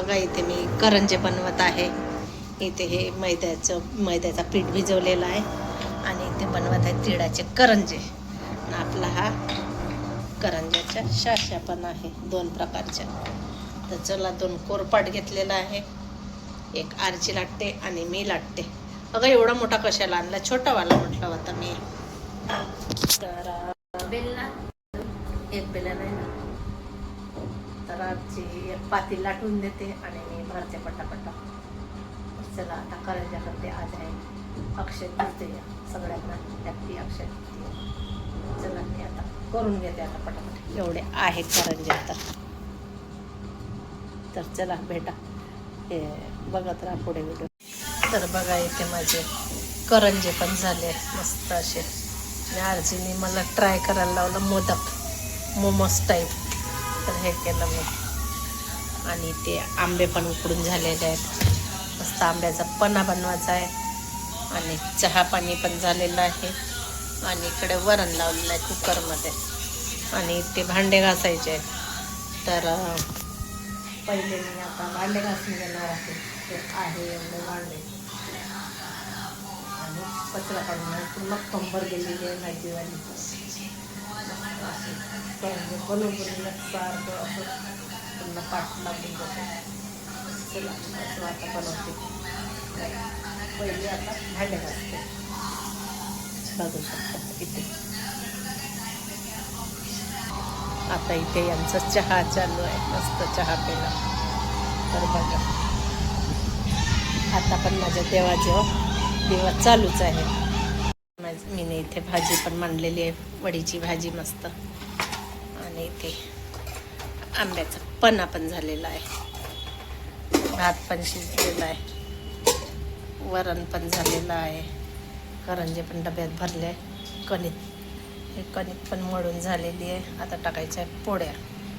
बघा इथे मी करंजे बनवत आहे. इथे हे मैद्याचा पीठ भिजवलेला आहे आणि इथे बनवत आहे तिळाचे करंजे. आपला हा करंज्याच्या शाश्या पण आहे 2 प्रकारच्या. तर चला 2 कोरपाट घेतलेला आहे. एक आरची लाटते आणि मी लाटते. अगं एवढा मोठा कशाला आणला, छोटावाला म्हटलं होता मी. तर बेलना एक बेला नाही ना, तर आजची एक पाती लाटून देते आणि मी भरते पटापटा. चला आता करंज्या करते. आज आहे अक्षय तृतीया, सगळ्यांना हॅपी अक्षय तृतीया. चला मी आता करून घेते आता पटापट. एवढे आहेत करंज्या आता. तर चला भेटा, हे बघत राहा पुढे व्हिडिओ. तर बघा इथे माझे करंजे पण झाले मस्त असे. आणि आरजीने मला ट्राय करायला लावलं मोदक, मोमोज टाईप. तर हे केलं मी. आणि ते आंबे पण उकडून झालेले आहेत. मस्त आंब्याचा पन्हा बनवायचा आहे. आणि चहा पाणी पण झालेलं आहे. आणि इकडे वरण लावलेलं आहे कुकरमध्ये. आणि ते भांडे घासायचे आहेत. तर पहिले मी आता भांडे घासून घेणार आहे. ते आहे एवढे भांडे आणि कचरा काढून पूर्ण कंबर गेलेली आहे भाजीवाली. बनवून सारखं असं पूर्ण पाठ लागून जाते. चला असं आता बनवते. पहिले आता भांडे घासते. बघू शकता इथे आता इथे यांचा चहा चालू आहे. मस्त चहा पिला. तर बघा आता पण माझ्या देवाजवळ दिवा चालूच आहे. मीने इथे भाजी पण मांडलेली आहे, वडीची भाजी मस्त. आणि इथे आंब्याचा पन्हा पण झालेला आहे. भात पण शिजलेला आहे. वरण पण झालेलं आहे. करंजे पण डब्यात भरले. कणिक पण मळून झालेली आहे. आता टाकायचं आहे पोळ्या.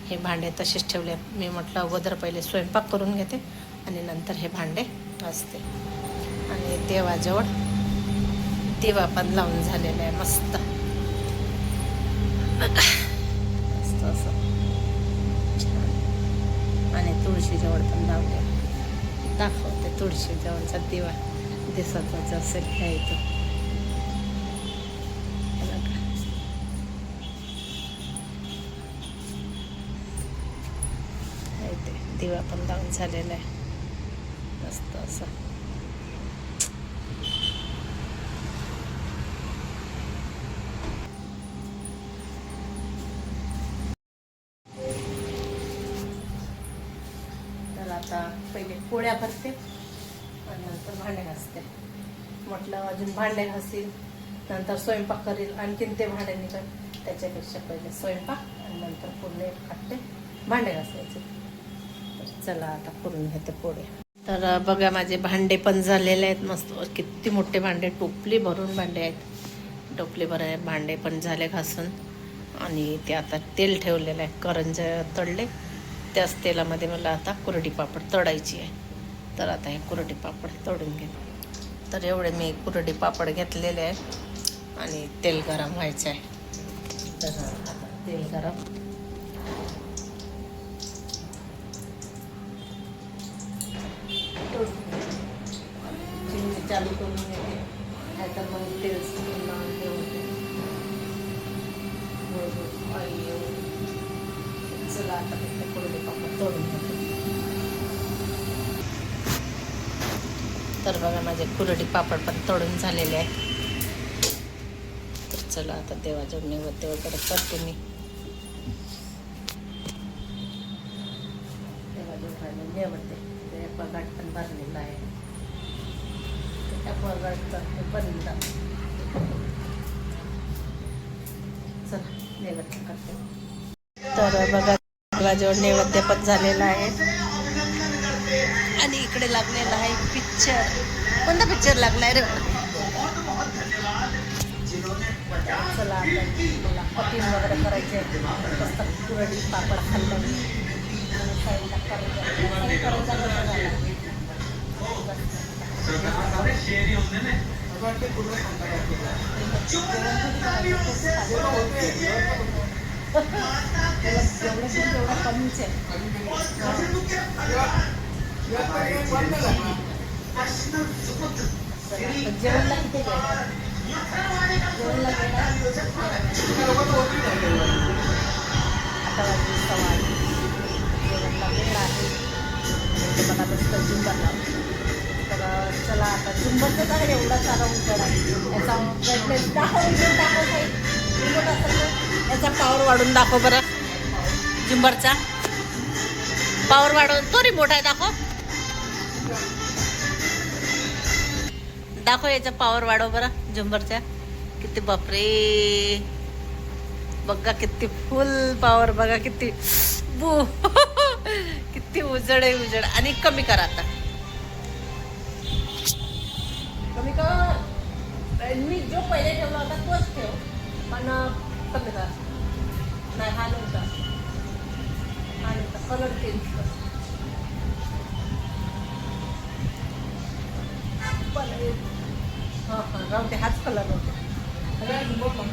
हे भांडे तसेच ठेवले. मी म्हटलं अगोदर पहिले स्वयंपाक करून घेते आणि नंतर हे भांडे घासते. आणि देवाजवळ दिवा पण लावून झालेला आहे मस्त मस्त असं. आणि तुळशीजवळ पण लावले. दाखवते तुळशीजवळचा दिवा दिसतच असेल ह्या इथं. दिवा पण लावून झालेला आहे मस्त असं. तर आता पहिले पोळ्या भरते आणि नंतर भांडे घासते. म्हटलं अजून भांडे घासील नंतर स्वयंपाक करील, आणखीन ते भांडे निघाल. त्याच्यापेक्षा पहिले स्वयंपाक आणि नंतर पूर्ण खाते भांडे घासायचे. तर चला आता करून घेते पोळ्या. तर बघा माझे भांडे पण झालेले आहेत मस्त. किती मोठे भांडे, टोपली भरून भांडे आहेत. टोपली भरून भांडे पण झाले घासून. आणि ते आता तेल ठेवलेलं आहे. करंजे तळले त्याच तेलामध्ये मला आता कुरडी पापड तळायची आहे. तर आता हे कुरडी पापड तळून घे. तर एवढे मी कुरडी पापड घेतलेले आहे आणि तेल गरम व्हायचं आहे. तर आता तेल गरम. चिमणी चालू करून घेते, नाहीतर मग तेल हे होते. चला आता फक्त कुरडी पापड तळून घेते. तर बघा माझे कुरडी पापड पण तळून झालेले आहे. तर चला आता देवाजवळ नैवेद्य वगैरे करते मी. देवाजवळ नैवेद्य ते पगाट पण भरलेला आहे. त्या पगाटचं बनलं. चला नैवेद्य करते. तर बघा देवाजवळ नैवेद्य पण झालेला आहे. आणि इकडे लागलेला आहे पिक्चर. कोणता पिक्चर लागलाय रे? चला आता मला पतीन वगैरे करायचे. मस्त कुरडी पापड खाल्लं मी. साईडला तेवढं कमीच आहे. जेवणला किती वेळ आहे? जेवणला वेळ आहे? आता वाजले 8:15. जेवणला वेळ आहे. ते मला मस्त झुंबर लावलं. तर चला आता झुंबरचं तर एवढा सारा उजेड आहे. याचा ब्राईटनेस दाखव, उजेड दाखव काही रिमोट असेल तर याचा पॉवर वाढून दाखव बरं. झुंबरचा पॉवर वाढवून तो रिमोट आहे दाखव. दाखव याचा पॉवर वाढव बरं झुंबरच्या. किती बापरे, बघा किती फुल पॉवर, बघा किती बू किती उजड आहे, उजड. आणि कमी कर आता, कमी कर. मी जो पहिले ठेवला होता तोच ठेव, पण कमी कर. नाही हा नव्हता, हा नव्हता. कलर चेंज कर. हां हां राहू दे, हाच कलर होते. पॉवर कमी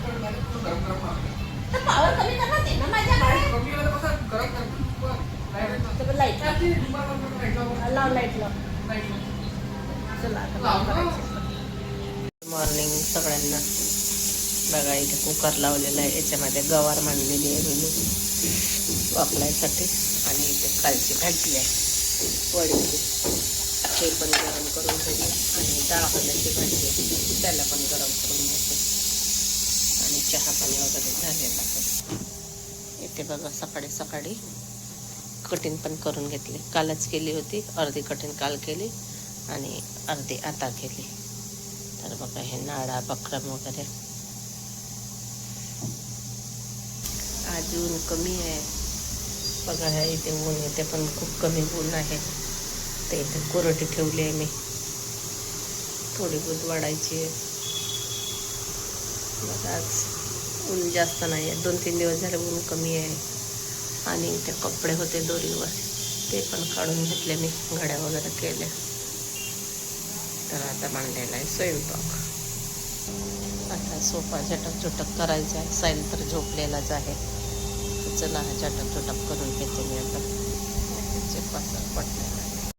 करणार ते ना माझ्याकडे. लाईट लाव, लाईट लाव. चला आता मॉर्निंग सगळ्यांना. बघा इथे कुकर लावलेला आहे, याच्यामध्ये गवार मांडलेली आहे मी वापरायसाठी. आणि इथे कालची भाजी आहे वडीची, ते पण गरम करून ठेवली. आणि डाळ भाजी आहे, त्याला पण गरम करून घेते. आणि चहा पाणी वगैरे झालेलं आहे. इथे बघा सकाळी सकाळी कटिंग पण करून घेतली. कालच केली होती, अर्धी कटिंग काल केली आणि अर्धी आता केली. तर बघा हे नाडा बक्रम वगैरे. आज ऊन कमी आहे बघा. ह्या इथे ऊन येते पण खूप कमी ऊन आहे. ते इथे कोरडी ठेवली आहे मी, थोडी बहुत वाढायची आहे. बघा आज ऊन जास्त नाही आहे, 2-3 दिवस झाले ऊन कमी आहे. आणि ते कपडे होते दोरीवर, ते पण काढून घेतले मी, घड्या वगैरे केल्या. तर आता मांडलेला आहे स्वयंपाक. आता सोफा झटक करायचा आहे. साईल तर झोपलेलाच आहे. चला झटक करून घेते मी आता. पडलेला